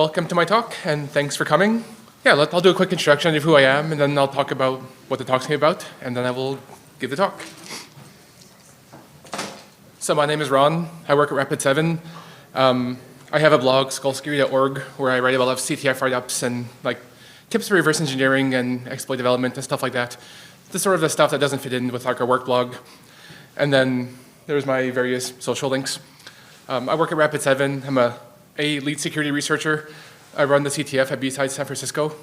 welcome to my talk, and thanks for coming. Yeah, I'll do a quick introduction of who I am, and then I'll talk about what the talk's going to be about, and then I will give the talk. So my name is Ron. I work at Rapid7. I have a blog, skullscary.org, where I write about CTF write-ups and tips for reverse engineering and exploit development and stuff like that. This sort of the stuff that doesn't fit in with our work blog. And then there's my various social links. I work at Rapid7. I'm a lead security researcher. I run the CTF at BSides San Francisco.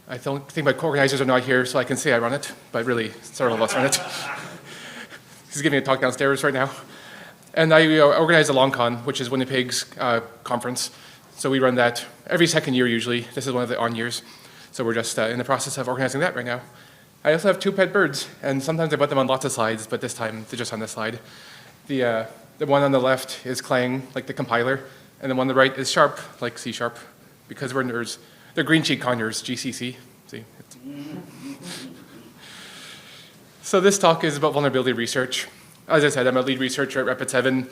I don't think my co-organizers are not here, so I can say I run it, but really, several of us run it. He's giving a talk downstairs right now. And I organize the LongCon, which is Winnipeg's conference. So we run that every second year usually. This is one of the on years. So we're just in the process of organizing that right now. I also have 2 pet birds, and sometimes I put them on lots of slides, but this time they're just on this slide. The one on the left is Clang, like the compiler, and the one on the right is Sharp, like C#, because we're nerds. They're green cheek conures, GCC. See? So this talk is about vulnerability research. As I said, I'm a lead researcher at Rapid7.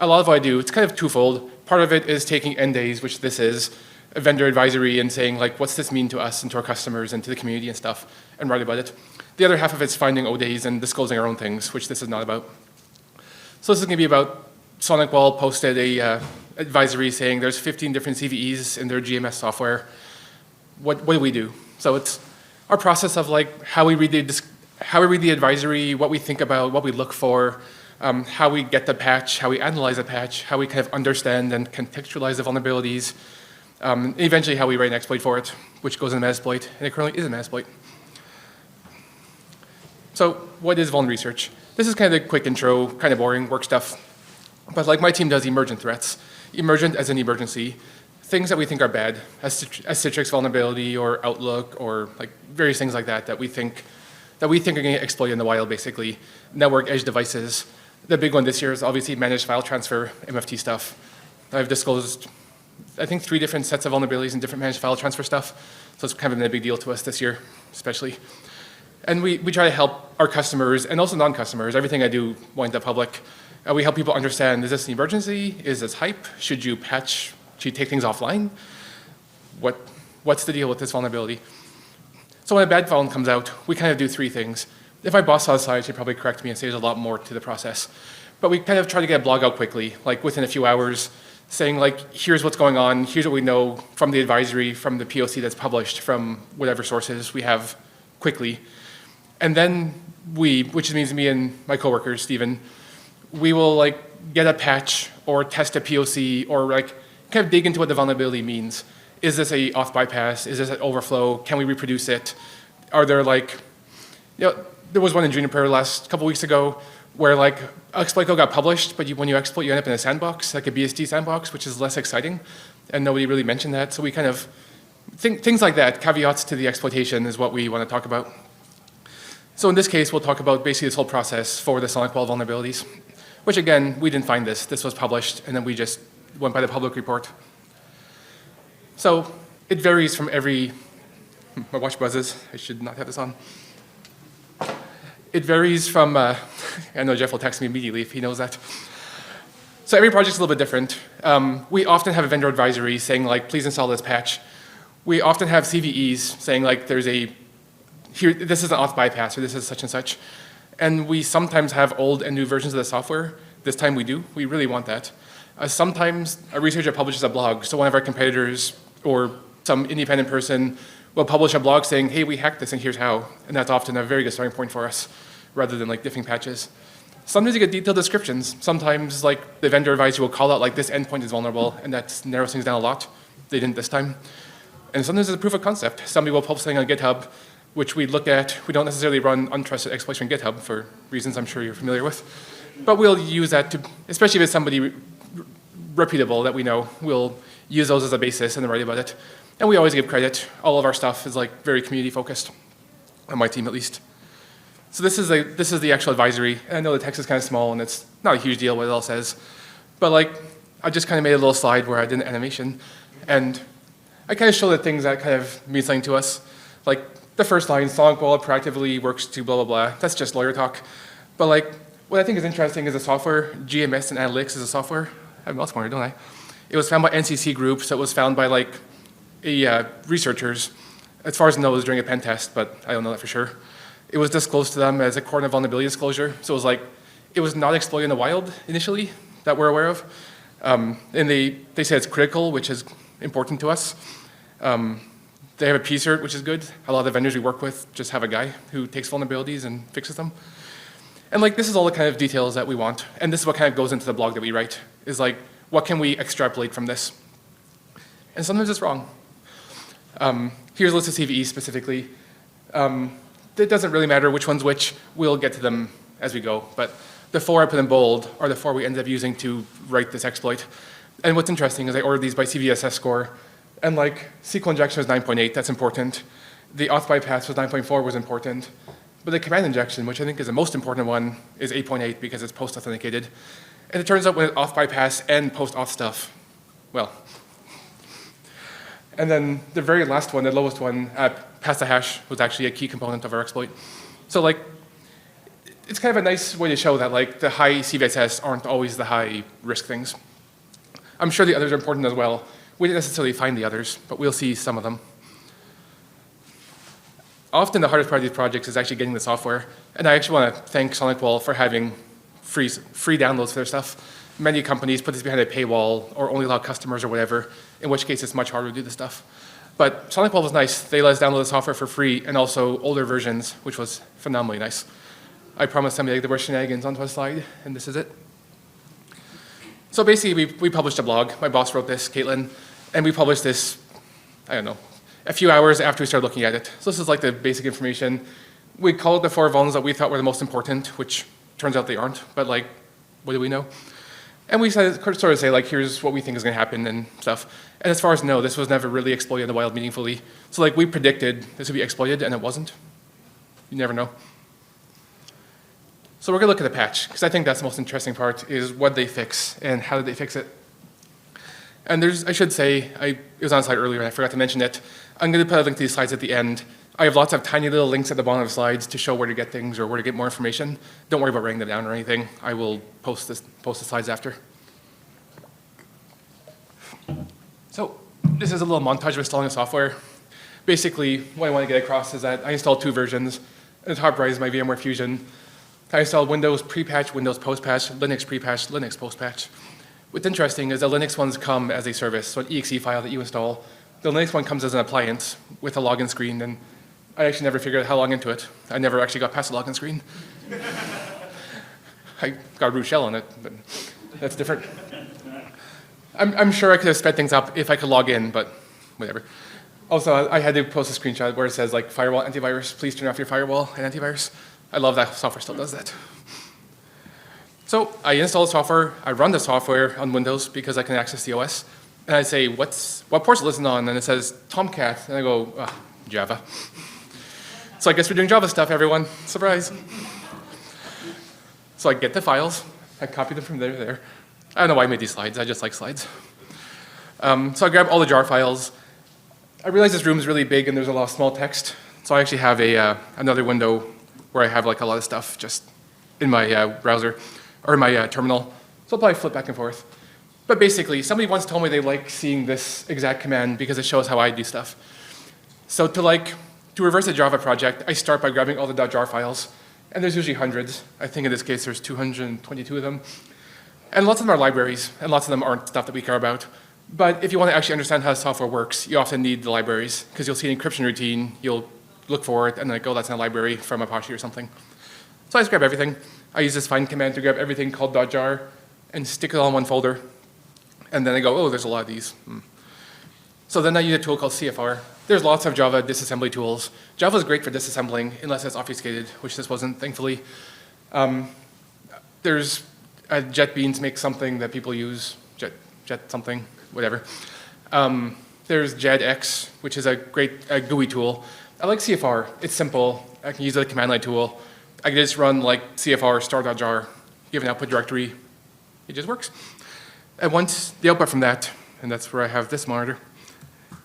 A lot of what I do, it's kind of twofold. Part of it is taking end days, which this is, a vendor advisory, and saying, what's this mean to us and to our customers and to the community and stuff, and write about it. The other half of it's finding O days and disclosing our own things, which this is not about. So this is going to be about SonicWall posted a advisory saying there's 15 different CVEs in their GMS software. What do we do? So it's our process of how we read the advisory, what we think about, what we look for, how we get the patch, how we analyze the patch, how we kind of understand and contextualize the vulnerabilities, eventually how we write an exploit for it, which goes in Metasploit, and it currently is in Metasploit. So what is vuln research? This is kind of a quick intro, kind of boring work stuff. But my team does emergent threats. Emergent as an emergency. Things that we think are bad, as Citrix vulnerability or Outlook or various things like that that we think are going to get exploited in the wild, basically. Network edge devices. The big one this year is obviously managed file transfer, MFT stuff. I've disclosed, I think, 3 different sets of vulnerabilities in different managed file transfer stuff. So it's kind of been a big deal to us this year, especially. And we try to help our customers and also non-customers. Everything I do winds up public. We help people understand, is this an emergency? Is this hype? Should you patch? Should you take things offline? What's the deal with this vulnerability? So when a bad vuln comes out, we kind of do 3 things. If my boss saw the slide, she'd probably correct me and say there's a lot more to the process. But we kind of try to get a blog out quickly, within a few hours, saying here's what's going on, here's what we know from the advisory, from the POC that's published, from whatever sources we have quickly. And then which means me and my coworkers, Steven, we will get a patch or test a POC or kind of dig into what the vulnerability means. Is this a auth bypass? Is this an overflow? Can we reproduce it? Are there there was one in Juniper last couple weeks ago where exploit code got published, but when you exploit, you end up in a sandbox, like a BSD sandbox, which is less exciting, and nobody really mentioned that. So we kind of things like that, caveats to the exploitation, is what we want to talk about. So in this case, we'll talk about basically this whole process for the SonicWall vulnerabilities, which again, we didn't find this. This was published, and then we just went by the public report. So it varies from every, my watch buzzes. I should not have this on. It varies from, I know Jeff will text me immediately if he knows that. So every project's a little bit different. We often have a vendor advisory saying please install this patch. We often have CVEs saying this is an auth bypass, or this is such and such. And we sometimes have old and new versions of the software. This time we do. We really want that. Sometimes a researcher publishes a blog, so one of our competitors or some independent person will publish a blog saying, hey, we hacked this and here's how. And that's often a very good starting point for us, rather than diffing patches. Sometimes you get detailed descriptions. Sometimes the vendor advisor will call out this endpoint is vulnerable, and that narrows things down a lot. They didn't this time. And sometimes it's a proof of concept. Somebody will publish something on GitHub, which we look at. We don't necessarily run untrusted exploits from GitHub for reasons I'm sure you're familiar with. But we'll use that to, especially if it's somebody reputable that we know, we'll use those as a basis and then write about it. And we always give credit. All of our stuff is very community focused, on my team at least. So this is the actual advisory. And I know the text is kind of small and it's not a huge deal what it all says. But I just kind of made a little slide where I did an animation. And I kind of show the things that kind of mean something to us. The first line, SonicWall proactively works to blah, blah, blah. That's just lawyer talk. But what I think is interesting is the software. GMS and analytics is a software. I have a mouse pointer, don't I? It was found by NCC Group, so it was found by researchers, as far as I know, was doing a pen test, but I don't know that for sure. It was disclosed to them as a core vulnerability disclosure. So it was like, it was not exploited in the wild initially that we're aware of. And they say it's critical, which is important to us. They have a P-cert, which is good. A lot of the vendors we work with just have a guy who takes vulnerabilities and fixes them. And like, this is all the kind of details that we want. And this is what kind of goes into the blog that we write, is like, what can we extrapolate from this? And sometimes it's wrong. Here's a list of CVEs specifically. It doesn't really matter which one's which. We'll get to them as we go. But the 4 I put in bold are the 4 we ended up using to write this exploit. And what's interesting is I ordered these by CVSS score. And like, SQL injection was 9.8, that's important. The auth bypass was 9.4, was important. But the command injection, which I think is the most important one, is 8.8 because it's post-authenticated. And it turns out when it's auth bypass and post-auth stuff, well. And then the very last one, the lowest one, pass the hash, was actually a key component of our exploit. So like, it's kind of a nice way to show that like the high CVSS aren't always the high risk things. I'm sure the others are important as well. We didn't necessarily find the others, but we'll see some of them. Often the hardest part of these projects is actually getting the software. And I actually want to thank SonicWall for having free downloads for their stuff. Many companies put this behind a paywall or only allow customers or whatever, in which case it's much harder to do this stuff. But SonicWall was nice. They let us download the software for free and also older versions, which was phenomenally nice. I promised somebody there were shenanigans onto a slide, and this is it. So basically, we published a blog. My boss wrote this, Caitlin, and we published this, I don't know, a few hours after we started looking at it. So this is like the basic information. We called the 4 vulns that we thought were the most important, which turns out they aren't, but like, what do we know? And we sort of say, like, here's what we think is going to happen and stuff. And as far as no, this was never really exploited in the wild meaningfully. So like, we predicted this would be exploited, and it wasn't. You never know. So we're going to look at the patch, because I think that's the most interesting part, is what they fix and how did they fix it. And I should say, it was on a slide earlier and I forgot to mention it. I'm going to put a link to these slides at the end. I have lots of tiny little links at the bottom of the slides to show where to get things or where to get more information. Don't worry about writing them down or anything. I will post the slides after. So this is a little montage of installing the software. Basically, what I want to get across is that I installed 2 versions. At the top right is my VMware Fusion. I installed Windows pre-patch, Windows post-patch, Linux pre-patch, Linux post-patch. What's interesting is the Linux ones come as a service, so an exe file that you install. The Linux one comes as an appliance with a login screen, and I actually never figured out how to log into it. I never actually got past the login screen. I got a root shell on it, but that's different. I'm sure I could have sped things up if I could log in, but whatever. Also, I had to post a screenshot where it says, like, firewall antivirus, please turn off your firewall and antivirus. I love that software still does that. So I install the software, I run the software on Windows because I can access the OS, and I say, what port's it listen on? And it says Tomcat, and I go, oh, Java. So I guess we're doing Java stuff, everyone. Surprise. So I get the files, I copy them from there to there. I don't know why I made these slides, I just like slides. So I grab all the jar files. I realize this room is really big and there's a lot of small text, so I actually have another window where I have like a lot of stuff just in my browser, or in my terminal. So I'll probably flip back and forth. But basically, somebody once told me they like seeing this exact command because it shows how I do stuff. So to reverse a Java project, I start by grabbing all the .jar files, and there's usually hundreds. I think in this case there's 222 of them. And lots of them are libraries, and lots of them aren't stuff that we care about. But if you want to actually understand how the software works, you often need the libraries, because you'll see an encryption routine, you'll look for it, and like, oh, that's in a library from Apache or something. So I just grab everything. I use this find command to grab everything called .jar and stick it all in one folder. And then I go, oh, there's a lot of these. So then I use a tool called CFR. There's lots of Java disassembly tools. Java is great for disassembling, unless it's obfuscated, which this wasn't, thankfully. There's JetBeans makes something that people use, Jet something, whatever. There's JetX, which is a great GUI tool. I like CFR. It's simple. I can use a command line tool. I can just run like CFR star.jar, give an output directory. It just works. And once the output from that, and that's where I have this monitor.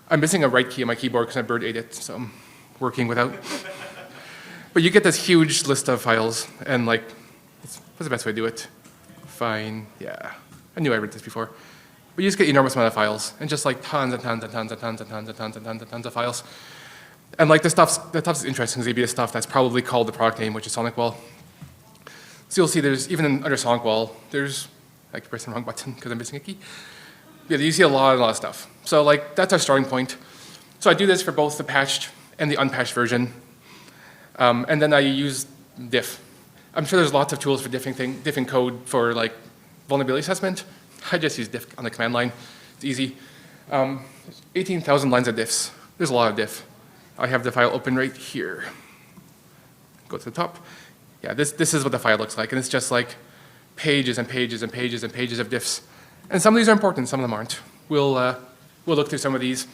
I'm missing a right key on my keyboard because my bird ate it, so I'm working without. But you get this huge list of files, and like, what's the best way to do it? Fine, yeah. I knew I read this before. but you just get enormous amount of files, and just like tons and tons and tons and tons and tons and tons and tons and tons of files. And like the stuff's interesting, the stuff that's probably called the product name, which is SonicWall. So you'll see there's, even under SonicWall, there's, I pressed the wrong button because I'm missing a key. Yeah, you see a lot of stuff. So like, that's our starting point. So I do this for both the patched and the unpatched version. And then I use diff. I'm sure there's lots of tools for diffing code for like vulnerability assessment. I just use diff on the command line. It's easy. 18,000 lines of diffs. There's a lot of diff. I have the file open right here. Go to the top. Yeah, this is what the file looks like, and it's just like pages and pages and pages and pages of diffs. And some of these are important, some of them aren't. We'll look through some of these.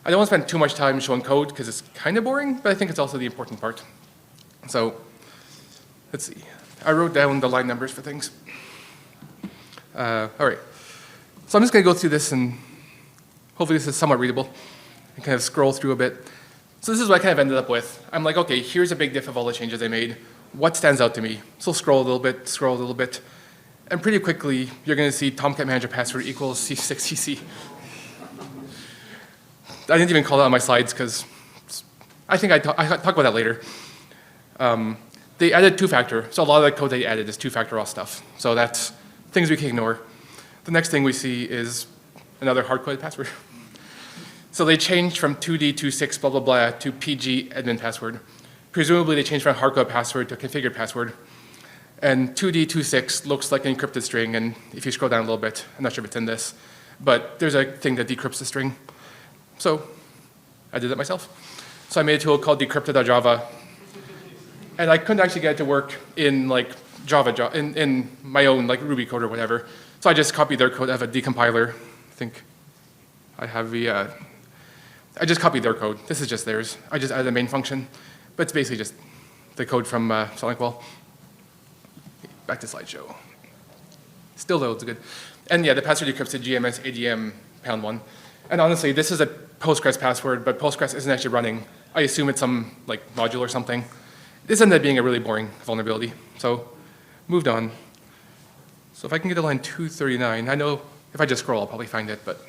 I don't want to spend too much time showing code because it's kind of boring, but I think it's also the important part. So let's see. I wrote down the line numbers for things. All right. So I'm just going to go through this, and hopefully this is somewhat readable, and kind of scroll through a bit. So this is what I kind of ended up with. I'm like, OK, here's a big diff of all the changes I made. What stands out to me? So scroll a little bit, and pretty quickly, you're going to see Tomcat Manager password equals C6CC. I didn't even call that on my slides because I think I talk about that later. They added two-factor, so a lot of the code they added is two-factor auth stuff. So that's things we can ignore. The next thing we see is another hard-coded password. So they changed from 2D26 blah blah blah to PG admin password. Presumably they changed from a hard-coded password to a configured password. And 2D26 looks like an encrypted string, and if you scroll down a little bit, I'm not sure if it's in this, but there's a thing that decrypts the string. So I did it myself. So I made a tool called decrypted.java, and I couldn't actually get it to work in like Java in my own like Ruby code or whatever. So I just copied their code. I have a decompiler. I think I have the. I just copied their code. This is just theirs. I just added a main function, but it's basically just the code from SonicWall. Back to slideshow. Still loads good. And yeah, the password decrypts to GMS ADM #1. And honestly, this is a Postgres password, but Postgres isn't actually running. I assume it's some like module or something. This ended up being a really boring vulnerability. So moved on. So if I can get to line 239, I know if I just scroll, I'll probably find it, but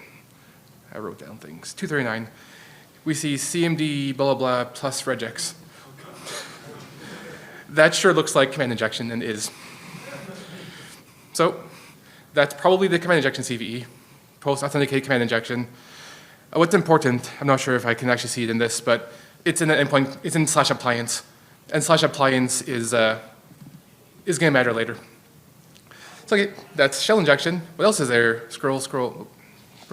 I wrote down things. 239, we see CMD blah, blah, blah, plus regex. That sure looks like command injection and is. So that's probably the command injection CVE, post-authenticated command injection. What's important, I'm not sure if I can actually see it in this, but it's in an endpoint, it's in /appliance. And /appliance is going to matter later. So okay, that's shell injection. What else is there? Scroll, scroll,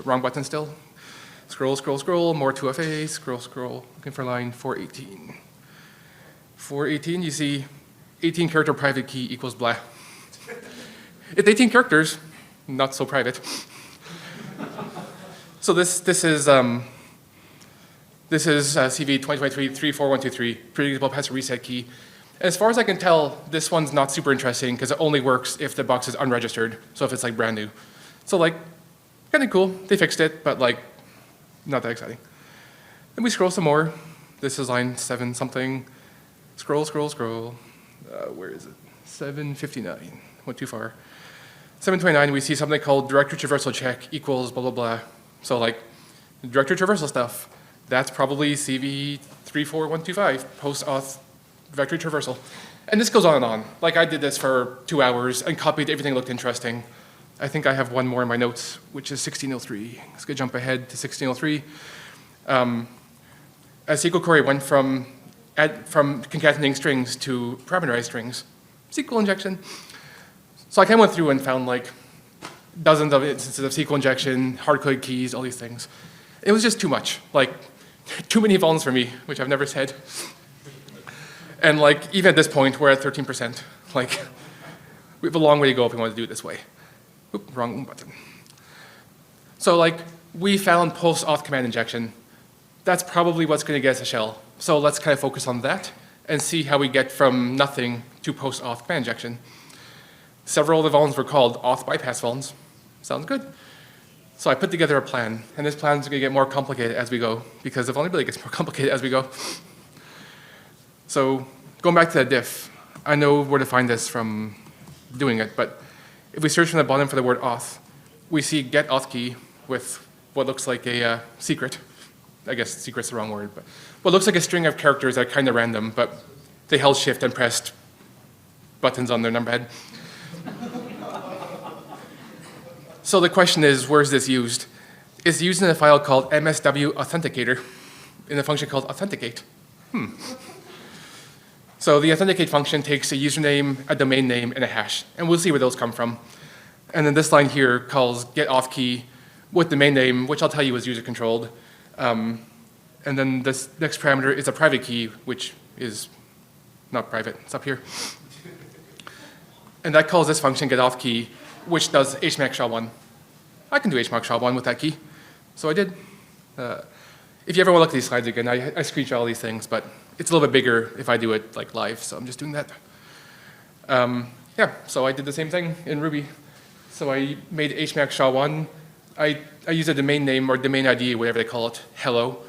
wrong button still. Scroll, scroll, scroll, more 2FA, scroll, scroll, looking for line 418. 418, you see 18 character private key equals blah. It's 18 characters, not so private. So this is CV 2023-34123, predictable password reset key. And as far as I can tell, this one's not super interesting because it only works if the box is unregistered, so if it's like brand new. So like, kind of cool, they fixed it, but like, not that exciting. Then we scroll some more. This is line 7 something. Scroll, scroll, scroll. Where is it? 759, went too far. 729, we see something called directory traversal check equals blah, blah, blah. So like, directory traversal stuff, that's probably CV 34125, post-auth directory traversal. And this goes on and on. Like I did this for 2 hours and copied everything that looked interesting. I think I have one more in my notes, which is 1603. Let's go jump ahead to 1603. A SQL query went from concatenating strings to parameterized strings. SQL injection. So I kind of went through and found like dozens of instances of SQL injection, hard-coded keys, all these things. It was just too much. Like, too many vulns for me, which I've never said. And like, even at this point, we're at 13%. Like, we have a long way to go if we want to do it this way. Oop, wrong button. So like, we found post-auth command injection. That's probably what's going to get us a shell. So let's kind of focus on that and see how we get from nothing to post-auth command injection. Several of the vulns were called auth bypass vulns. Sounds good. So I put together a plan, and this plan is going to get more complicated as we go, because the vulnerability gets more complicated as we go. So going back to the diff, I know where to find this from doing it, but if we search from the bottom for the word auth, we see get auth key with what looks like a secret. I guess secret's the wrong word, but what looks like a string of characters that are kind of random, but they held shift and pressed buttons on their numberhead. So the question is, where is this used? It's used in a file called MSW authenticator in a function called authenticate. So the authenticate function takes a username, a domain name, and a hash, and we'll see where those come from. And then this line here calls get auth key with domain name, which I'll tell you is user controlled. And then this next parameter is a private key, which is not private, it's up here. And that calls this function get auth key, which does hmax SHA-1. I can do hmax SHA-1 with that key, so I did. If you ever want to look at these slides again, I screenshot all these things, but it's a little bit bigger if I do it like live, so I'm just doing that. Yeah, so I did the same thing in Ruby. So I made hmax SHA-1. I used a domain name or domain ID, whatever they call it, hello,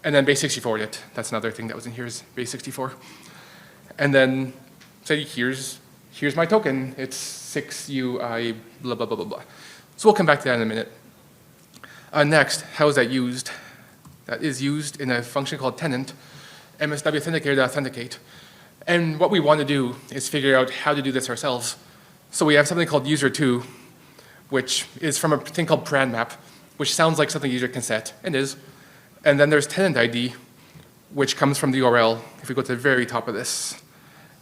and then base64'd it. That's another thing that was in here is base64. And then say here's my token. It's 6UI blah, blah, blah, blah, blah. So we'll come back to that in a minute. Next, how is that used? That is used in a function called tenant, MSW authenticator to authenticate. And what we want to do is figure out how to do this ourselves. So we have something called user2, which is from a thing called param map, which sounds like something user can set, and is. And then there's tenant ID, which comes from the URL. If we go to the very top of this,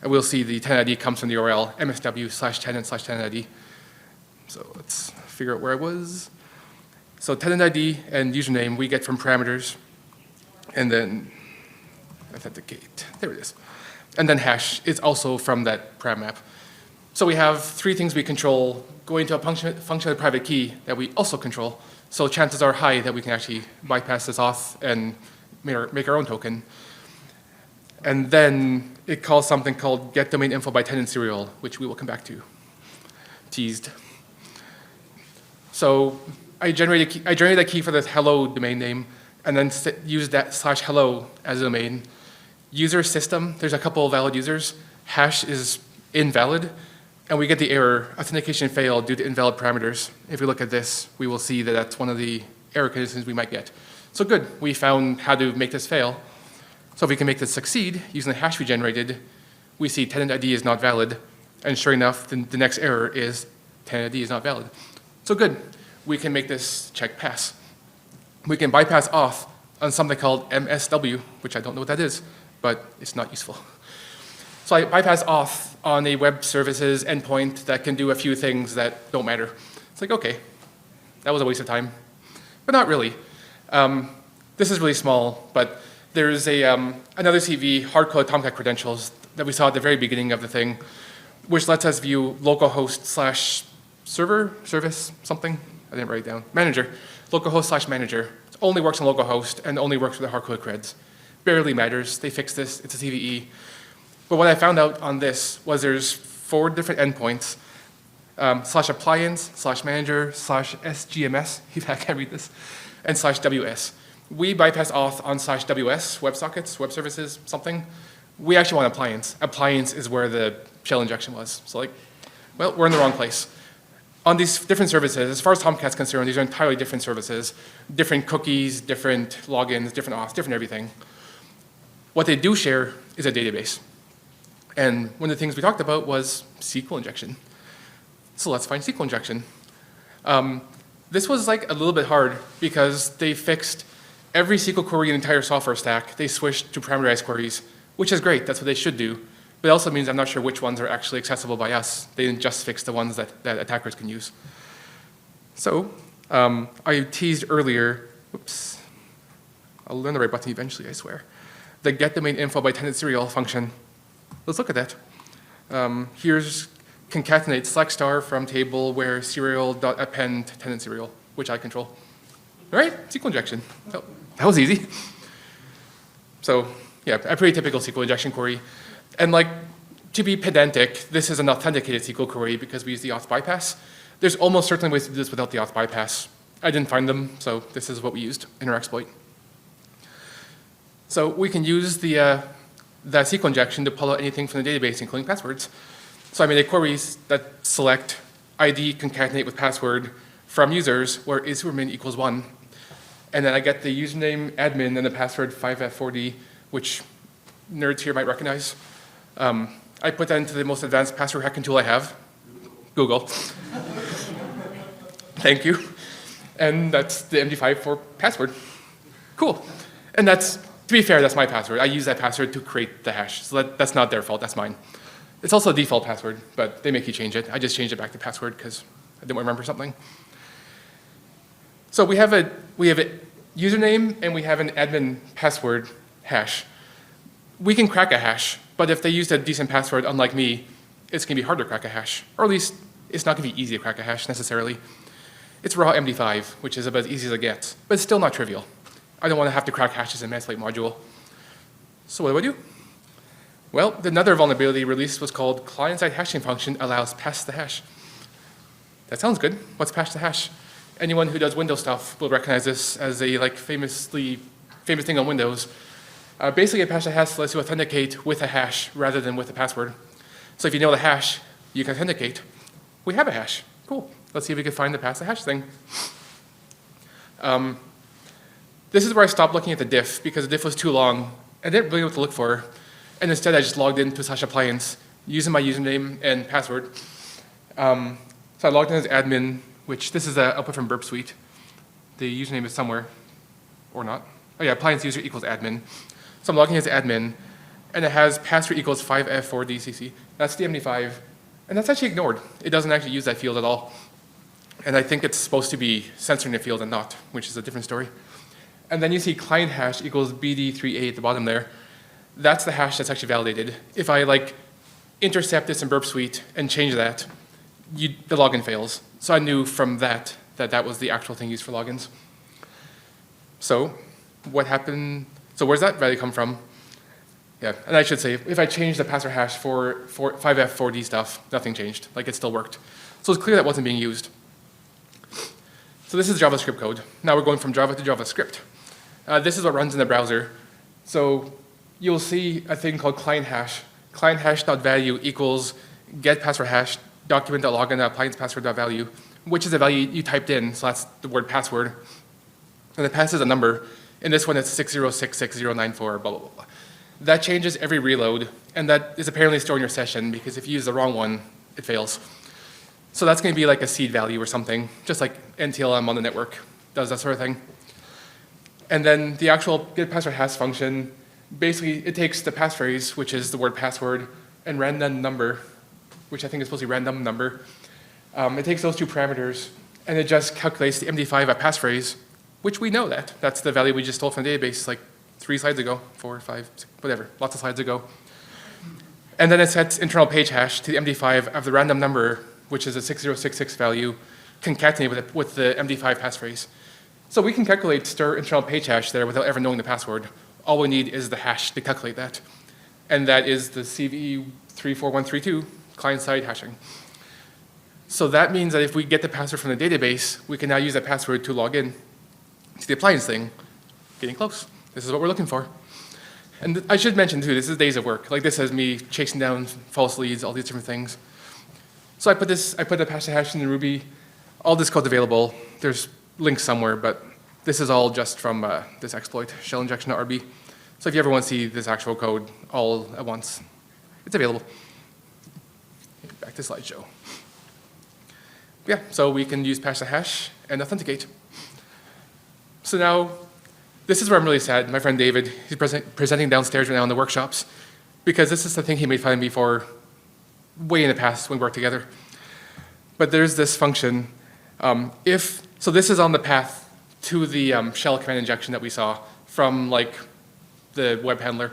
and we'll see the tenant ID comes from the URL, msw/tenant/tenant ID. So let's figure out where I was. So tenant ID and username we get from parameters, and then authenticate. There it is. And then hash is also from that param map. So we have three things we control going to a functional private key that we also control. So chances are high that we can actually bypass this auth and make our own token. And then it calls something called get domain info by tenant serial, which we will come back to. Teased. So I generated a key for this hello domain name, and then used that /hello as a domain. User system, there's a couple of valid users. Hash is invalid, and we get the error, authentication failed due to invalid parameters. If we look at this, we will see that that's one of the error conditions we might get. So good, we found how to make this fail. So if we can make this succeed using the hash we generated, we see tenant ID is not valid, and sure enough, the next error is tenant ID is not valid. So good, we can make this check pass. We can bypass auth on something called MSW, which I don't know what that is, but it's not useful. So I bypass auth on a web services endpoint that can do a few things that don't matter. It's like, okay, that was a waste of time, but not really. This is really small, but there's another CV, hard-coded Tomcat credentials that we saw at the very beginning of the thing, which lets us view localhost/server, service, something, I didn't write it down, manager, localhost/manager. It only works on localhost and only works with the hard-coded creds. Barely matters, they fixed this, it's a CVE. But what I found out on this was there's 4 different endpoints, /appliance, /manager, /sgms, if I can't read this, and /ws. We bypass auth on /ws, WebSockets, web services, something. We actually want appliance. Appliance is where the shell injection was. So like, well, we're in the wrong place. On these different services, as far as Tomcat's concerned, these are entirely different services, different cookies, different logins, different auths, different everything. What they do share is a database. And one of the things we talked about was SQL injection. So let's find SQL injection. This was like a little bit hard because they fixed every SQL query in the entire software stack. They switched to parameterized queries, which is great. That's what they should do. But it also means I'm not sure which ones are actually accessible by us. They didn't just fix the ones that attackers can use. So I teased earlier, oops, I'll learn the right button eventually, I swear. The get domain info by tenant serial function. Let's look at that. Here's concatenate select star from table where serial.append tenant serial, which I control. All right, SQL injection. Oh, that was easy. So yeah, a pretty typical SQL injection query. And like, to be pedantic, this is an authenticated SQL query because we use the auth bypass. There's almost certainly ways to do this without the auth bypass. I didn't find them, so this is what we used in our exploit. So we can use the SQL injection to pull out anything from the database, including passwords. So I made a query that select ID concatenate with password from users where is_min equals 1. And then I get the username admin and the password 5F4D, which nerds here might recognize. I put that into the most advanced password hacking tool I have, Google. Thank you. And that's the MD5 for password. Cool. And that's, to be fair, that's my password. I use that password to create the hash. So that's not their fault, that's mine. It's also a default password, but they make you change it. I just changed it back to password because I didn't remember something. So we have a username and we have an admin password hash. We can crack a hash, but if they used a decent password, unlike me, it's going to be hard to crack a hash. Or at least it's not going to be easy to crack a hash necessarily. It's raw MD5, which is about as easy as it gets, but it's still not trivial. I don't want to have to crack hashes in Metasploit module. So what do? Well, another vulnerability released was called client-side hashing function allows pass the hash. That sounds good. What's pass the hash? Anyone who does Windows stuff will recognize this as a famous thing on Windows. Basically, a pass the hash lets you authenticate with a hash rather than with a password. So if you know the hash, you can authenticate. We have a hash. Cool. Let's see if we can find the pass the hash thing. This is where I stopped looking at the diff because the diff was too long. I didn't really know what to look for. And instead, I just logged into /appliance using my username and password. So I logged in as admin, which this is an output from Burp Suite. The username is somewhere, or not. Oh yeah, appliance user equals admin. So I'm logging in as admin, and it has password equals 5F4DCC. That's the MD5, and that's actually ignored. It doesn't actually use that field at all. And I think it's supposed to be censoring the field and not, which is a different story. And then you see client hash equals BD3A at the bottom there. That's the hash that's actually validated. If I intercept this in Burp Suite and change that, the login fails. So I knew from that that was the actual thing used for logins. So what happened? So where's that value come from? Yeah, and I should say, if I change the password hash for 5F4D stuff, nothing changed. It still worked. So it's clear that wasn't being used. So this is JavaScript code. Now we're going from Java to JavaScript. This is what runs in the browser. So you'll see a thing called client hash. Client hash.value equals get password hash document.login appliance password.value, which is the value you typed in, so that's the word password. And it passes a number. In this one, it's 6066094, blah, blah, blah, blah. That changes every reload, and that is apparently stored in your session, because if you use the wrong one, it fails. So that's going to be like a seed value or something, just like NTLM on the network does that sort of thing. And then the actual get password hash function, basically it takes the passphrase, which is the word password, and random number, which I think is supposed to be random number. It takes those two parameters, and it just calculates the MD5 at passphrase, which we know that. That's the value we just stole from the database 3 slides ago, 4, 5, 6, whatever, lots of slides ago. And then it sets internal page hash to the MD5 of the random number, which is a 6066 value, concatenated with the MD5 passphrase. So we can calculate stir internal page hash there without ever knowing the password. All we need is the hash to calculate that. And that is the CVE34132 client-side hashing. So that means that if we get the password from the database, we can now use that password to log in to the appliance thing. Getting close. This is what we're looking for. And I should mention too, this is days of work. This is me chasing down false leads, all these different things. So I put the password hash in Ruby. All this code's available. There's links somewhere, but this is all just from this exploit, shell injection RB. So if you ever want to see this actual code all at once, it's available. Back to slideshow. Yeah, so we can use pass the hash and authenticate. So now, this is where I'm really sad. My friend David, he's presenting downstairs right now in the workshops, because this is the thing he made fun of me for way in the past when we worked together. But there's this function. So this is on the path to the shell command injection that we saw from the web handler.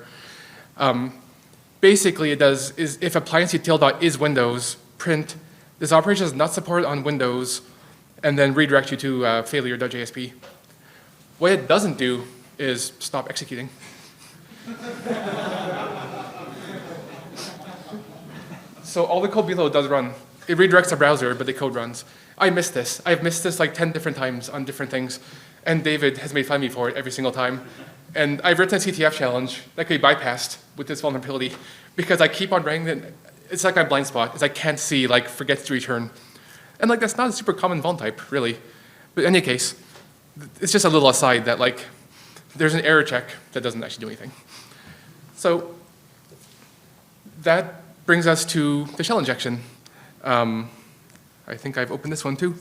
Basically, it does is if appliance util.isWindows print this operation is not supported on Windows, and then redirect you to failure.jsp. What it doesn't do is stop executing. So all the code below does run. It redirects the browser, but the code runs. I missed this. I've missed this 10 different times on different things, and David has made fun of me for it every single time. And I've written a CTF challenge that could be bypassed with this vulnerability, because I keep on running it. It's like my blind spot, is I can't see forget to return. And like that's not a super common vuln type, really. But in any case, it's just a little aside that like there's an error check that doesn't actually do anything. So that brings us to the shell injection. I think I've opened this one too.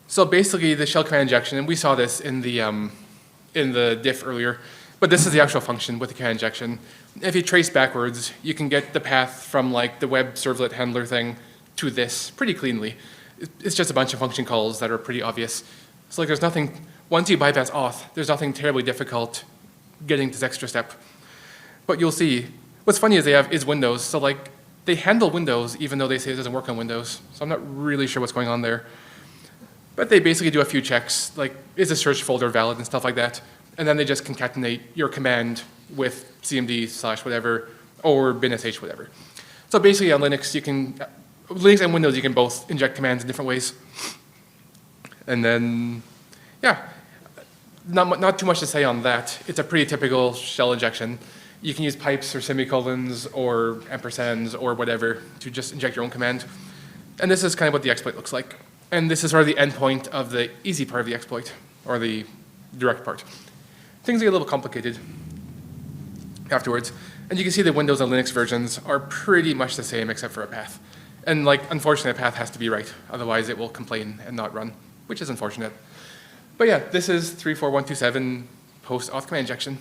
So basically the shell command injection, and we saw this in the diff earlier, but this is the actual function with the command injection. If you trace backwards, you can get the path from like the web servlet handler thing to this pretty cleanly. It's just a bunch of function calls that are pretty obvious. So like there's nothing, once you bypass auth, there's nothing terribly difficult getting this extra step. But you'll see, what's funny is they have is Windows, so like they handle Windows even though they say it doesn't work on Windows. So I'm not really sure what's going on there. But they basically do a few checks, like is the search folder valid and stuff like that. And then they just concatenate your command with cmd/whatever or binsh whatever. So basically on Linux, Linux and Windows, you can both inject commands in different ways. And then, yeah, not too much to say on that. It's a pretty typical shell injection. You can use pipes or semicolons or ampersands or whatever to just inject your own command. And this is kind of what the exploit looks like. And this is sort of the endpoint of the easy part of the exploit, or the direct part. Things get a little complicated afterwards. And you can see the Windows and Linux versions are pretty much the same except for a path. And like, unfortunately, a path has to be right. Otherwise, it will complain and not run, which is unfortunate. But yeah, this is 34127 post auth command injection.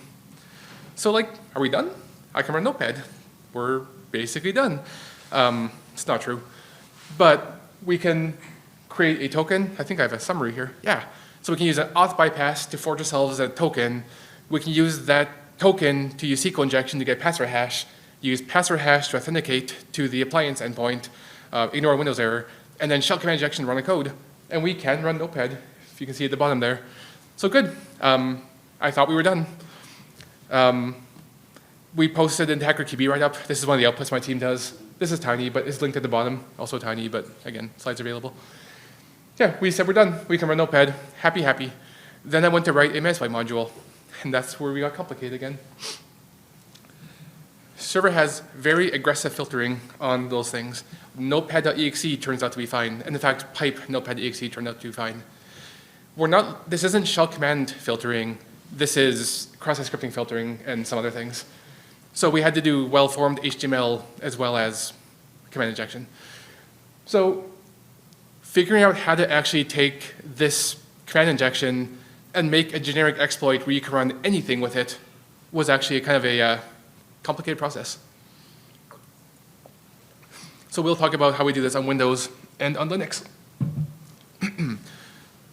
So like, are we done? I can run Notepad. We're basically done. It's not true. But we can create a token. I think I have a summary here. Yeah. So we can use an auth bypass to forge ourselves a token. We can use that token to use SQL injection to get password hash, use password hash to authenticate to the appliance endpoint, ignore a Windows error, and then shell command injection to run a code. And we can run Notepad, if you can see at the bottom there. So good. I thought we were done. We posted in HackerQB write-up. This is one of the outputs my team does. This is tiny, but it's linked at the bottom. Also tiny, but again, slides available. Yeah, we said we're done. We can run Notepad. Happy, happy. Then I went to write a Metasploit module, and that's where we got complicated again. Server has very aggressive filtering on those things. Notepad.exe turns out to be fine. And in fact, pipe notepad.exe turned out to be fine. This isn't shell command filtering. This is cross-site scripting filtering and some other things. So we had to do well-formed HTML as well as command injection. So figuring out how to actually take this command injection and make a generic exploit where you can run anything with it was actually kind of a complicated process. So we'll talk about how we do this on Windows and on Linux.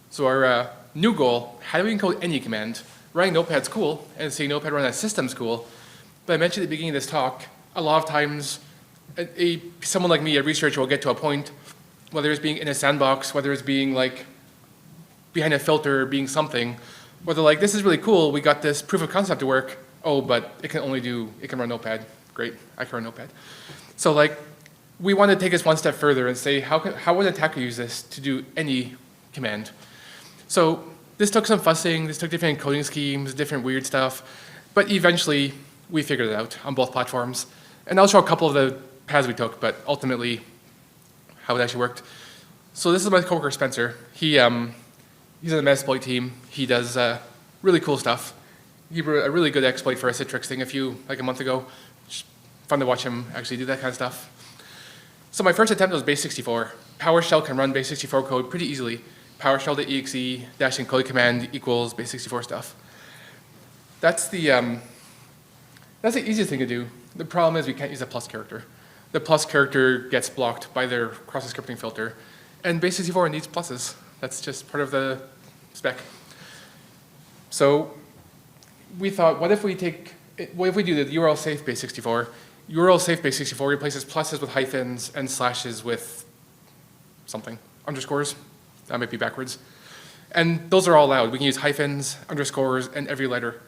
So our new goal, how do we encode any command? Running Notepad's cool, and seeing Notepad run a system's cool. But I mentioned at the beginning of this talk, a lot of times, someone like me, a researcher, will get to a point, whether it's being in a sandbox, whether it's being like behind a filter, being something, where they're like, this is really cool, we got this proof of concept to work. Oh, but it can run Notepad. Great, I can run Notepad. So like, we want to take this one step further and say, how would an attacker use this to do any command? So this took some fussing, this took different encoding schemes, different weird stuff, but eventually we figured it out on both platforms. And I'll show a couple of the paths we took, but ultimately how it actually worked. So this is my coworker Spencer. He's on the Metasploit team. He does really cool stuff. He wrote a really good exploit for a Citrix thing like a month ago. Just fun to watch him actually do that kind of stuff. So my first attempt was base64. PowerShell can run base64 code pretty easily. PowerShell.exe -encode command equals base64 stuff. That's the easiest thing to do. The problem is we can't use a plus character. The plus character gets blocked by their cross-site scripting filter, and base64 needs pluses. That's just part of the spec. So we thought, what if we do the URL safe base64? URL safe base64 replaces pluses with hyphens and slashes with something, underscores. That might be backwards. And those are all allowed. We can use hyphens, underscores, and every letter.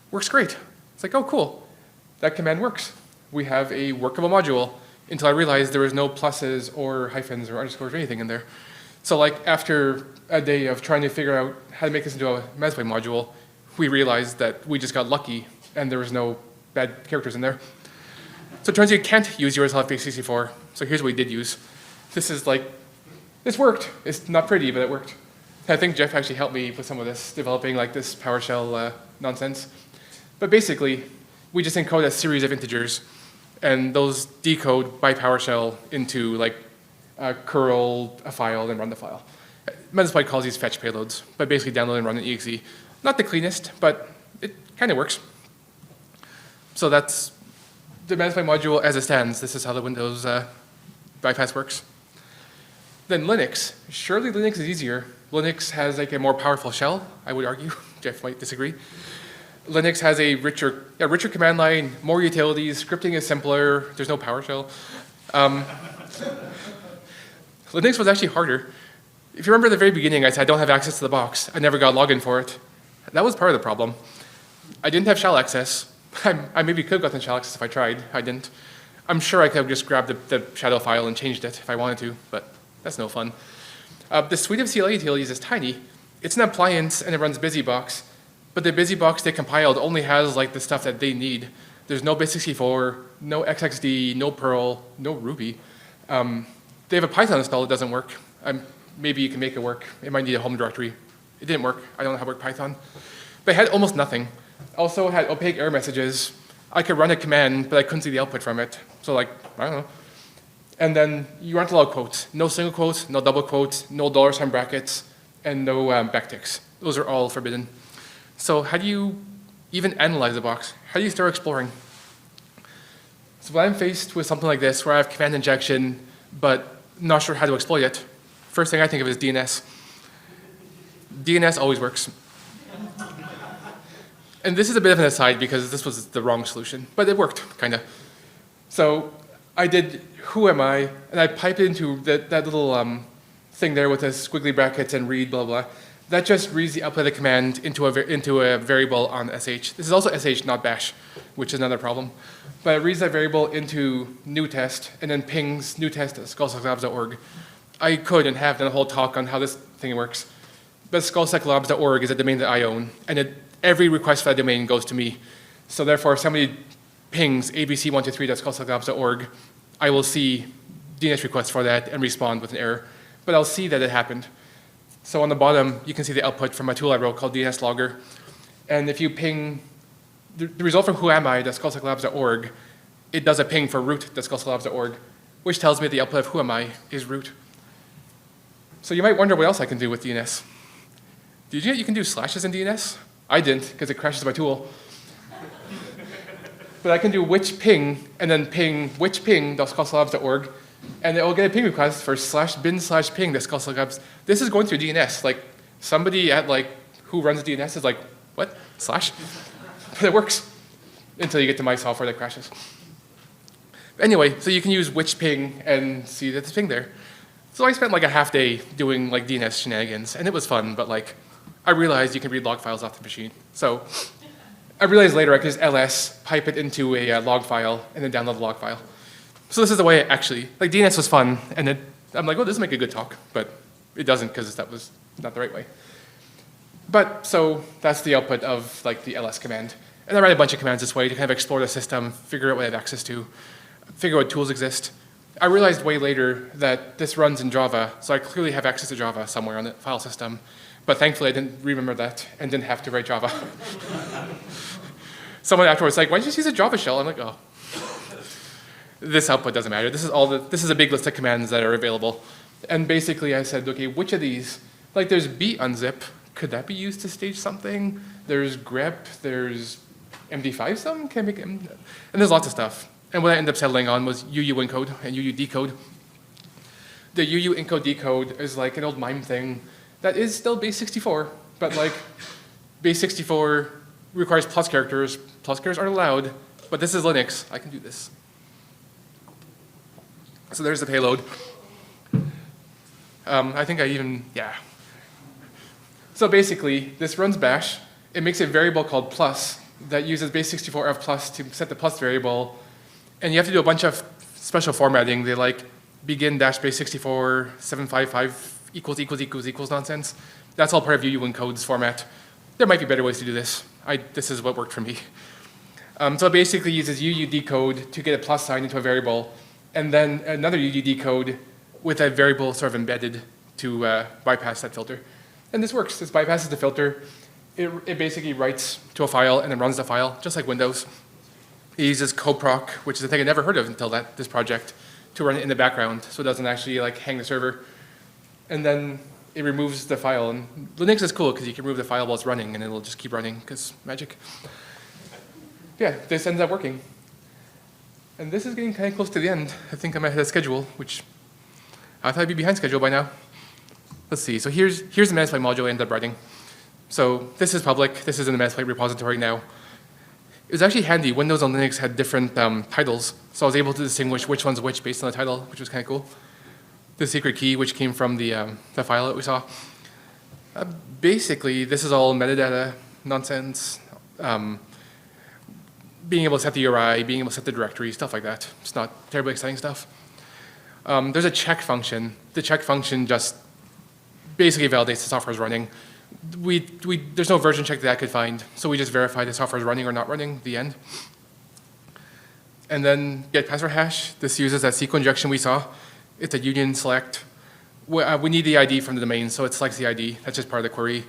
Works great. It's like, oh, cool. That command works. We have a workable module until I realized there was no pluses or hyphens or underscores or anything in there. So like after a day of trying to figure out how to make this into a Metasploit module, we realized that we just got lucky and there was no bad characters in there. So it turns out you can't use URL base64. So here's what we did use. This is like This worked. It's not pretty, but it worked. I think Jeff actually helped me with some of this, developing like this PowerShell nonsense. But basically, we just encode a series of integers, and those decode by PowerShell into like curl a file and run the file. Metasploit calls these fetch payloads, but basically download and run an exe. Not the cleanest, but it kind of works. So that's the Metasploit module as it stands. This is how the Windows bypass works. Then Linux. Surely Linux is easier. Linux has like a more powerful shell, I would argue. Jeff might disagree. Linux has a richer command line, more utilities, scripting is simpler, there's no PowerShell. Linux was actually harder. If you remember at the very beginning, I said I don't have access to the box. I never got a login for it. That was part of the problem. I didn't have shell access. I maybe could have gotten shell access if I tried. I didn't. I'm sure I could have just grabbed the shadow file and changed it if I wanted to, but that's no fun. The suite of CLI utilities is tiny. It's an appliance and it runs BusyBox, but the BusyBox they compiled only has like the stuff that they need. There's no base64, no XXD, no Perl, no Ruby. They have a Python install that doesn't work. Maybe you can make it work. It might need a home directory. It didn't work. I don't know how to work Python. But it had almost nothing. Also had opaque error messages. I could run a command, but I couldn't see the output from it. So like, I don't know. And then you aren't allowed quotes. No single quotes, no double quotes, no $ brackets, and no backticks. Those are all forbidden. So how do you even analyze the box? How do you start exploring? So when I'm faced with something like this, where I have command injection, but not sure how to exploit it, first thing I think of is DNS. DNS always works. And this is a bit of an aside because this was the wrong solution, but it worked, kind of. So I did who am I, and I piped into that little thing there with the squiggly brackets and read, blah, blah. That just reads the output of the command into a variable on sh. This is also sh, not bash, which is another problem. But it reads that variable into new test, and then pings new test at skullseclabs.org. I could and have done a whole talk on how this thing works. But skullseclabs.org is a domain that I own, and every request for that domain goes to me. So therefore, if somebody pings abc123.skullseclabs.org, I will see DNS requests for that and respond with an error. But I'll see that it happened. So on the bottom, you can see the output from a tool I wrote called DNS logger. And if you ping the result from whoami.skullseclabs.org, it does a ping for root.skullseclabs.org, which tells me the output of whoami is root. So you might wonder what else I can do with DNS. Did you know you can do slashes in DNS? I didn't, because it crashes my tool. But I can do which ping, and then ping which ping.skullseclabs.org, and it will get a ping request for /bin/ping.skullseclabs. This is going through DNS. Like somebody at like who runs DNS is like, what? Slash? But it works until you get to my software that crashes. Anyway, so you can use which ping and see that there's ping there. So I spent like a half day doing like DNS shenanigans, and it was fun, but like I realized you can read log files off the machine. So I realized later I could just ls, pipe it into a log file, and then download the log file. So this is the way it actually, like DNS was fun, and I'm like, oh, this will make a good talk, but it doesn't because that was not the right way. But so that's the output of like the ls command. And I write a bunch of commands this way to kind of explore the system, figure out what I have access to, figure out what tools exist. I realized way later that this runs in Java, so I clearly have access to Java somewhere on the file system. But thankfully, I didn't remember that and didn't have to write Java. Someone afterwards was like, why don't you just use a Java shell? I'm like, oh. This output doesn't matter. This is a big list of commands that are available. And basically, I said, okay, which of these? Like, there's bunzip. Could that be used to stage something? There's grep. There's MD5 some. Can I make and there's lots of stuff. And what I ended up settling on was UU encode and UU decode. The UU encode decode is like an old MIME thing that is still base 64, but like base 64 requires plus characters. Plus characters aren't allowed, but this is Linux. I can do this. So there's the payload. I think yeah. So basically, this runs bash. It makes a variable called plus that uses base 64 of plus to set the plus variable. And you have to do a bunch of special formatting. They like begin dash base 64 755 equals nonsense. That's all part of UU encode's format. There might be better ways to do this. This is what worked for me. So it basically uses UU decode to get a plus sign into a variable, and then another UU decode with a variable sort of embedded to bypass that filter. And this works. This bypasses the filter. It basically writes to a file and then runs the file, just like Windows. It uses coproc, which is a thing I never heard of until this project, to run it in the background, so it doesn't actually like hang the server. And then it removes the file. And Linux is cool because you can remove the file while it's running, and it'll just keep running because magic. Yeah, this ends up working. And this is getting kind of close to the end. I think I'm ahead of schedule, which I thought I'd be behind schedule by now. Let's see. So here's the Metasploit module I ended up writing. So this is public. This is in the Metasploit repository now. It was actually handy. Windows and Linux had different titles, so I was able to distinguish which one's which based on the title, which was kind of cool. The secret key, which came from the file that we saw. Basically, this is all metadata nonsense. Being able to set the URI, being able to set the directory, stuff like that. It's not terribly exciting stuff. There's a check function. The check function just basically validates the software is running. There's no version check that I could find, so we just verify the software is running or not running, the end. And then get password hash. This uses that SQL injection we saw. It's a union select. We need the ID from the domain, so it selects the ID. That's just part of the query.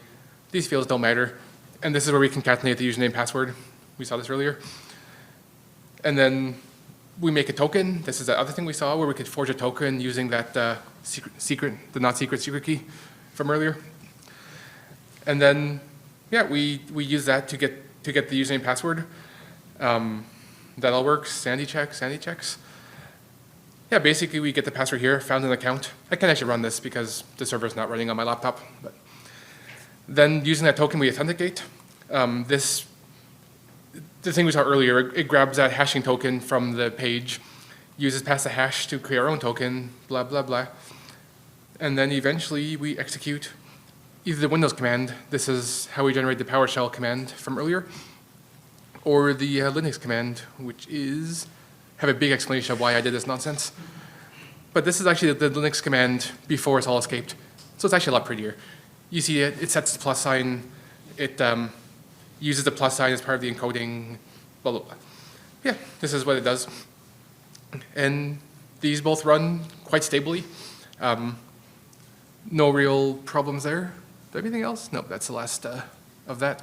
These fields don't matter. And this is where we concatenate the username password. We saw this earlier. And then we make a token. This is the other thing we saw where we could forge a token using that the not secret key from earlier. And then, yeah, we use that to get the username password. That all works. Sandy checks. Yeah, basically we get the password here, found an account. I can actually run this because the server's not running on my laptop. But then using that token, we authenticate. The thing we saw earlier, it grabs that hashing token from the page, uses pass the hash to create our own token, blah, blah, blah. And then eventually we execute either the Windows command, this is how we generate the PowerShell command from earlier, or the Linux command, which is, have a big explanation of why I did this nonsense. But this is actually the Linux command before it's all escaped. So it's actually a lot prettier. You see it sets the plus sign, it uses the plus sign as part of the encoding, blah, blah, blah. Yeah, this is what it does. And these both run quite stably. No real problems there. Anything else? Nope, that's the last of that.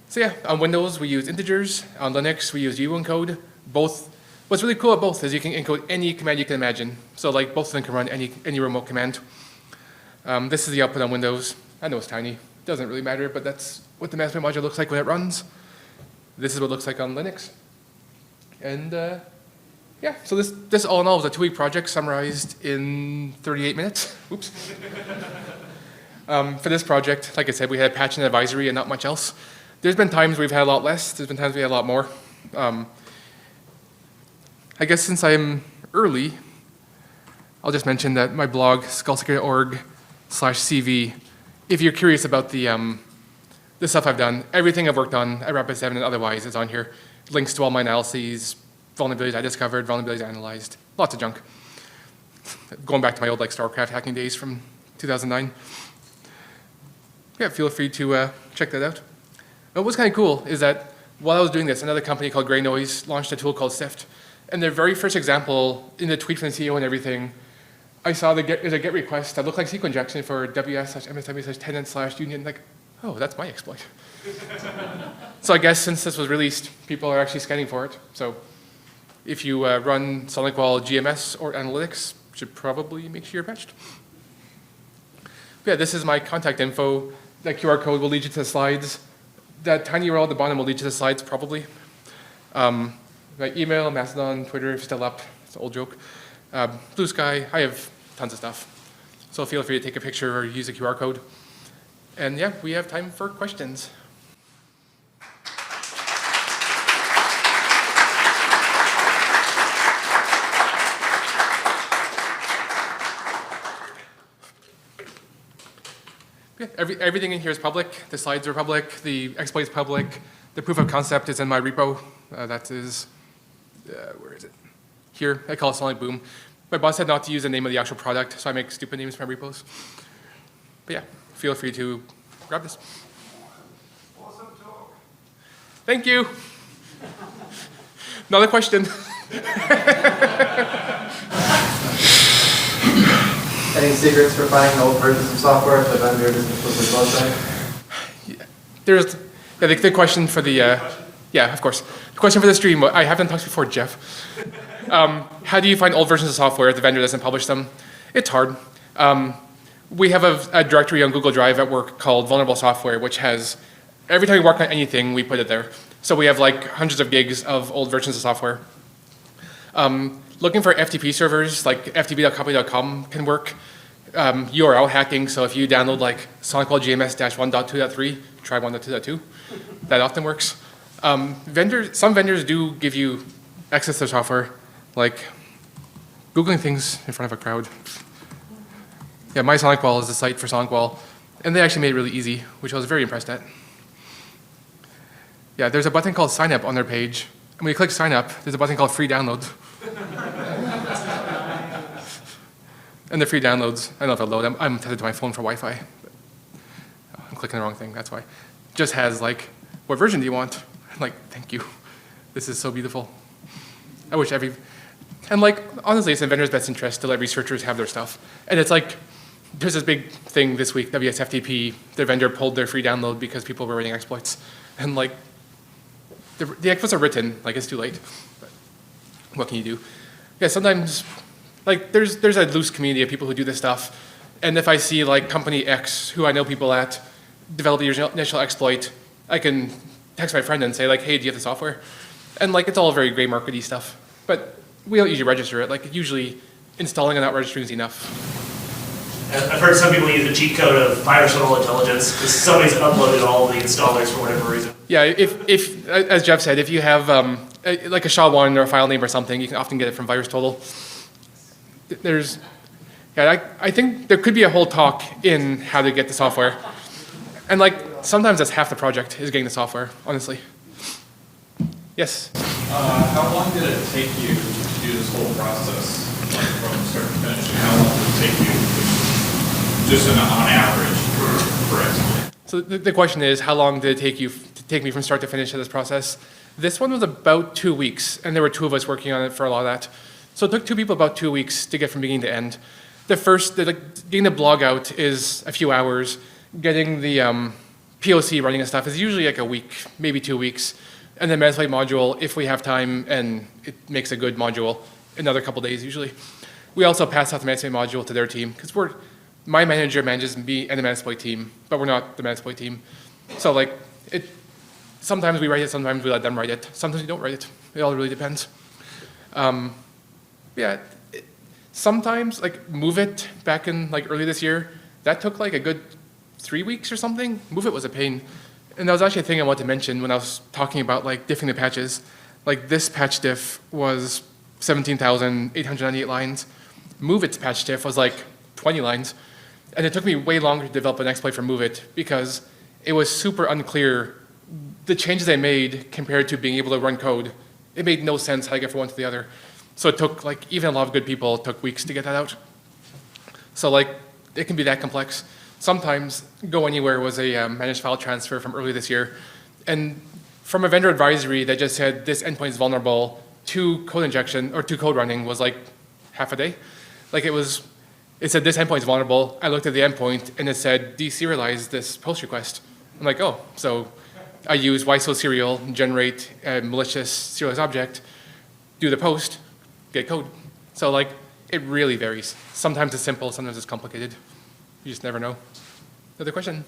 So yeah, on Windows we use integers. On Linux we use uencode. Both. What's really cool about both is you can encode any command you can imagine. So like both of them can run any remote command. This is the output on Windows. I know it's tiny. It doesn't really matter, but that's what the Metasploit module looks like when it runs. This is what it looks like on Linux. And yeah, so this all in all was a 2-week project summarized in 38 minutes. Oops. For this project, like I said, we had a patch and advisory and not much else. There's been times we've had a lot less. There's been times we had a lot more. I guess since I'm early, I'll just mention that my blog, skullsecurity.org/CV, if you're curious about the stuff I've done, everything I've worked on at Rapid 7 and otherwise is on here. Links to all my analyses, vulnerabilities I discovered, vulnerabilities I analyzed, lots of junk. Going back to my old StarCraft hacking days from 2009. Yeah, feel free to check that out. But what's kind of cool is that while I was doing this, another company called Grey Noise launched a tool called Sift. And their very first example, in the tweet from the CEO and everything, I saw there's a GET request that looked like SQL injection for ws/msw/tenant/union. Like, oh, that's my exploit. So I guess since this was released, people are actually scanning for it. So if you run SonicWall GMS or analytics, you should probably make sure you're patched. Yeah, this is my contact info. That QR code will lead you to the slides. That tiny URL at the bottom will lead you to the slides, probably. My email, Mastodon, Twitter, still up. It's an old joke. Blue Sky, I have tons of stuff. So feel free to take a picture or use a QR code. And yeah, we have time for questions. Yeah, everything in here is public. The slides are public. The exploit is public. The proof of concept is in my repo. That is, where is it? Here, I call it Sonic Boom. My boss said not to use the name of the actual product, so I make stupid names for my repos. But yeah, feel free to grab this. Awesome talk. Thank you. Another question. Any secrets for finding old versions of software if the vendor doesn't explicitly close There's the question for the, yeah, of course. The question for the stream, I haven't talked before, Jeff. How do you find old versions of software if the vendor doesn't publish them? It's hard. We have a directory on Google Drive at work called vulnerable software, which has, every time we work on anything, we put it there. So we have like hundreds of gigs of old versions of software. Looking for FTP servers, like ftp.copy.com can work. URL hacking, so if you download like SonicWall GMS-1.2.3, try 1.2.2. That often works. Some vendors do give you access to their software, like Googling things in front of a crowd. Yeah, my SonicWall is the site for SonicWall, and they actually made it really easy, which I was very impressed at. Yeah, there's a button called sign up on their page, and when you click sign up, there's a button called free download. And the free downloads, I don't know if it'll load. I'm tested to my phone for Wi-Fi. I'm clicking the wrong thing, that's why. Just has like, what version do you want? I'm like, thank you. This is so beautiful. I wish and like, honestly, it's in vendors' best interest to let researchers have their stuff. And it's like, there's this big thing this week, WSFTP, their vendor pulled their free download because people were writing exploits. And like, the exploits are written, like it's too late. But what can you do? Yeah, sometimes, like there's a loose community of people who do this stuff. And if I see like company X, who I know people at, develop the initial exploit, I can text my friend and say like, hey, do you have the software? And like, it's all very gray markety stuff. But we don't usually register it. Like usually installing and not registering is enough. I've heard some people use the cheat code of virus tunnel intelligence because somebody's uploaded all of the installers for whatever reason. Yeah, if as Jeff said, if you have like a SHA-1 or a file name or something, you can often get it from VirusTotal. I think there could be a whole talk in how to get the software. And like, sometimes that's half the project is getting the software, honestly. Yes? How long did it take you to do this whole process, like from start to finish? And how long did it take you, just on average, for exploit? So the question is, how long did it take me from start to finish of this process? This one was about 2 weeks, and there were two of us working on it for a lot of that. So it took two people about 2 weeks to get from beginning to end. Getting the blog out is a few hours. Getting the POC running and stuff is usually like a week, maybe 2 weeks. And then Metasploit module, if we have time and it makes a good module, another couple days usually. We also pass out the Metasploit module to their team, because my manager manages me and the Metasploit team, but we're not the Metasploit team. So like, sometimes we write it, sometimes we let them write it, sometimes we don't write it. It all really depends. Yeah, sometimes like MoveIt back in like early this year, that took like a good 3 weeks or something. MoveIt was a pain. And that was actually a thing I wanted to mention when I was talking about like diffing the patches. Like this patch diff was 17,898 lines. MoveIt's patch diff was like 20 lines. And it took me way longer to develop an exploit for MoveIt because it was super unclear the changes I made compared to being able to run code. It made no sense how to get from one to the other. So it took like, even a lot of good people, it took weeks to get that out. So like, it can be that complex. Sometimes Go Anywhere was a managed file transfer from early this year. And from a vendor advisory that just said this endpoint is vulnerable to code injection or to code running was like half a day. Like it said this endpoint is vulnerable. I looked at the endpoint and it said deserialize this post request. I'm like, oh, so I use YSOSerial, generate a malicious serialized object, do the post, get code. So like, it really varies. Sometimes it's simple, sometimes it's complicated. You just never know. Another question?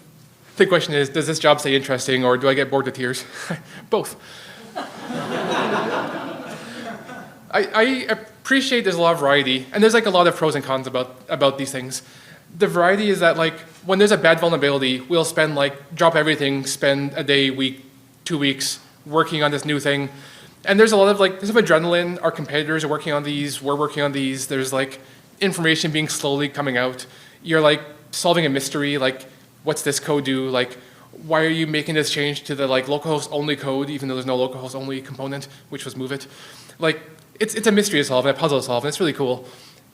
The question is, does this job stay interesting or do I get bored to tears? Both. I appreciate there's a lot of variety, and there's like a lot of pros and cons about these things. The variety is that like, when there's a bad vulnerability, we'll spend like, drop everything, spend a day, week, 2 weeks working on this new thing. And there's a lot of like, there's some adrenaline, our competitors are working on these, we're working on these, there's like information being slowly coming out. You're like solving a mystery, like what's this code do? Like, why are you making this change to the like localhost only code, even though there's no localhost only component, which was MoveIt? Like, it's a mystery to solve and a puzzle to solve, and it's really cool.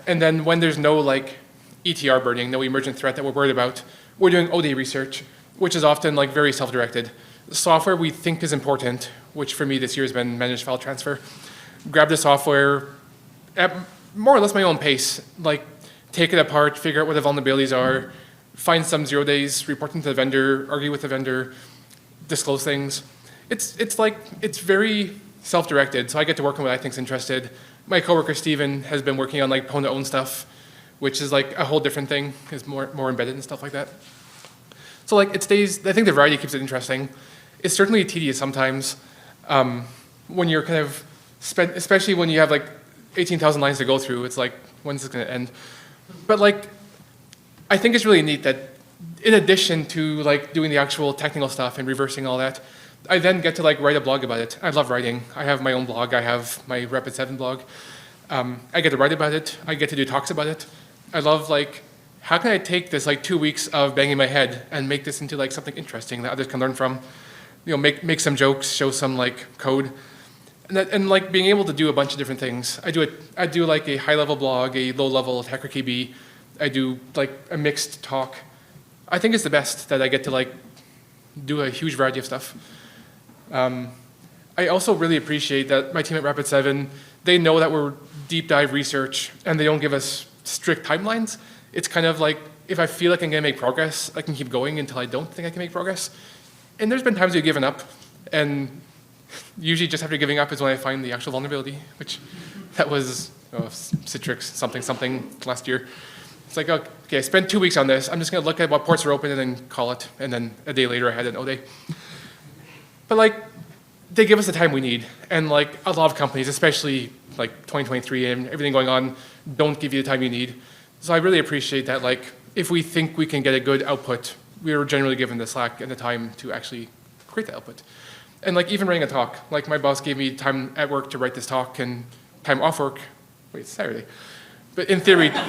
And then when there's no like ETR burning, no emergent threat that we're worried about, we're doing OD research, which is often like very self-directed. Software we think is important, which for me this year has been managed file transfer. Grab the software at more or less my own pace. Like, take it apart, figure out what the vulnerabilities are, find some 0 days, report them to the vendor, argue with the vendor, disclose things. It's very self-directed, so I get to work on what I think's interested. My coworker Steven has been working on like Pona-owned stuff, which is like a whole different thing, is more embedded and stuff like that. So like it stays, I think the variety keeps it interesting. It's certainly tedious sometimes when you're kind of especially when you have like 18,000 lines to go through, it's like, when's this gonna end? But like, I think it's really neat that in addition to like doing the actual technical stuff and reversing all that, I then get to like write a blog about it. I love writing. I have my own blog. I have my Rapid 7 blog. I get to write about it. I get to do talks about it. I love like, how can I take this like 2 weeks of banging my head and make this into like something interesting that others can learn from? You know, make some jokes, show some like code, and like being able to do a bunch of different things. I do like a high-level blog, a low-level Hacker KB. I do like a mixed talk. I think it's the best that I get to like do a huge variety of stuff. I also really appreciate that my team at Rapid 7, they know that we're deep dive research and they don't give us strict timelines. It's kind of like, if I feel like I'm gonna make progress, I can keep going until I don't think I can make progress. And there's been times we've given up, and usually just after giving up is when I find the actual vulnerability, which that was Citrix something last year. It's like, okay, I spent 2 weeks on this. I'm just gonna look at what ports are open and then call it. And then a day later I had an O-day. But like, they give us the time we need. And like a lot of companies, especially like 2023 and everything going on, don't give you the time you need. So I really appreciate that, like, if we think we can get a good output, we are generally given the slack and the time to actually create the output. And like even writing a talk, like my boss gave me time at work to write this talk and time off work, wait, it's Saturday. But in theory, time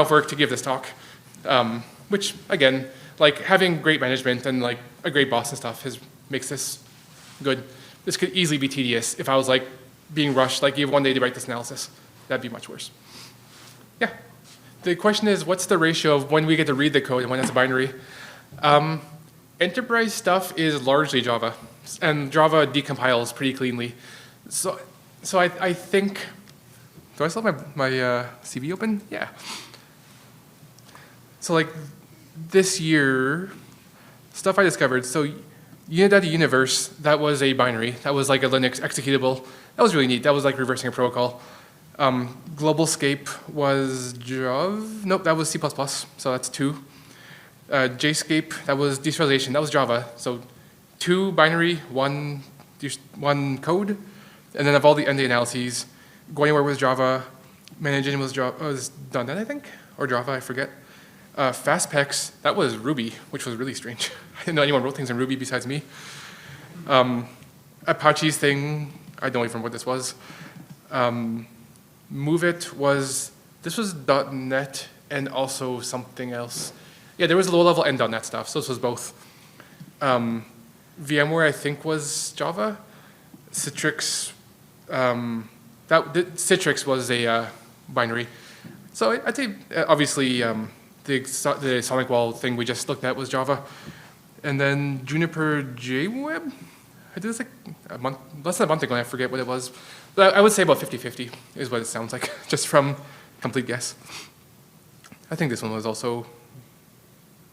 off work to give this talk, which again, like having great management and like a great boss and stuff makes this good. This could easily be tedious if I was like being rushed, like you have 1 day to write this analysis. That'd be much worse. Yeah. The question is, what's the ratio of when we get to read the code and when it's a binary? Enterprise stuff is largely Java, and Java decompiles pretty cleanly. So I think, do I still have my CV open? Yeah. So like this year, stuff I discovered. So Unidata Universe, that was a binary. That was like a Linux executable. That was really neat. That was like reversing a protocol. GlobalScape was Java. Nope, that was C++. So that's 2. JScape, that was deserialization. That was Java. So 2 binary, 1 code. And then of all the ND analyses, Go Anywhere was Java. Managing was Java. Was .NET, I think, or Java, I forget. FastPex, that was Ruby, which was really strange. I didn't know anyone wrote things in Ruby besides me. Apache's thing, I don't even remember what this was. MoveIt was, this was .NET and also something else. Yeah, there was low-level and .NET stuff, so this was both. VMware, I think, was Java. Citrix, Citrix was a binary. So I'd say, obviously, the SonicWall thing we just looked at was Java. And then Juniper JWeb? I did this like less than a month ago, and I forget what it was. But I would say about 50-50 is what it sounds like, just from complete guess. I think this one was also,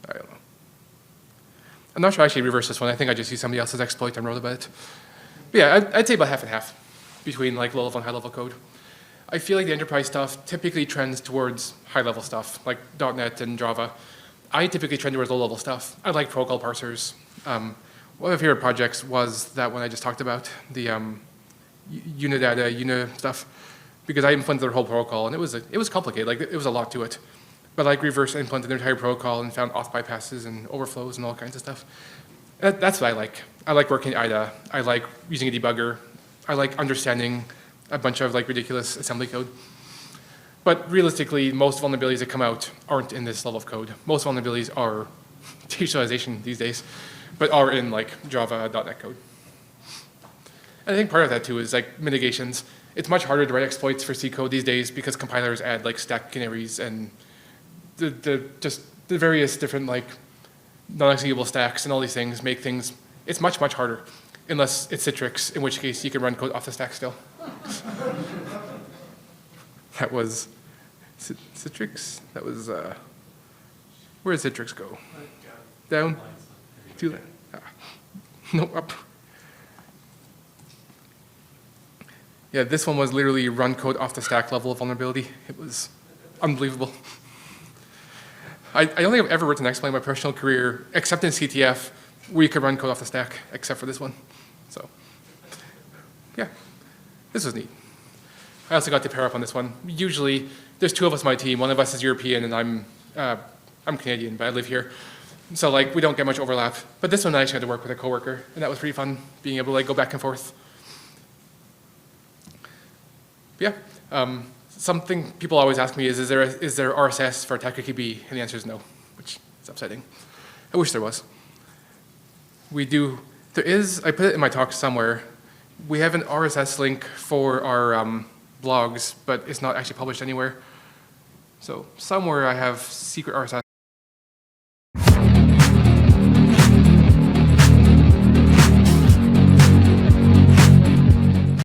I don't know. I'm not sure I actually reversed this one. I think I just used somebody else's exploit and wrote about it. But yeah, I'd say about half and half between like low-level and high-level code. I feel like the enterprise stuff typically trends towards high-level stuff, like .NET and Java. I typically trend towards low-level stuff. I like protocol parsers. One of my favorite projects was that one I just talked about, the Unidata, stuff, because I implemented their whole protocol, and it was complicated. Like it was a lot to it, but like reverse implemented their entire protocol and found auth bypasses and overflows and all kinds of stuff. That's what I like. I like working in IDA. I like using a debugger. I like understanding a bunch of like ridiculous assembly code. But realistically, most vulnerabilities that come out aren't in this level of code. Most vulnerabilities are deserialization these days, but are in like Java, .NET code. And I think part of that too is like mitigations. It's much harder to write exploits for C code these days because compilers add like stack canaries and the various different like non-executable stacks and all these things make things, it's much, much harder. Unless it's Citrix, in which case you can run code off the stack still. That was Citrix? That was, where did Citrix go? Down? To no, up. Yeah, this one was literally run code off the stack level of vulnerability. It was unbelievable. I don't think I've ever written an exploit in my professional career, except in CTF, where you could run code off the stack, except for this one. So, yeah, this was neat. I also got to pair up on this one. Usually, there's 2 of us on my team. One of us is European, and I'm Canadian, but I live here. So like, we don't get much overlap. But this one I actually had to work with a coworker, and that was pretty fun, being able to like go back and forth. But yeah, something people always ask me is there RSS for attacker key B? And the answer is no, which is upsetting. I wish there was. We do, there is, I put it in my talk somewhere, we have an RSS link for our blogs, but it's not actually published anywhere. So somewhere I have secret RSS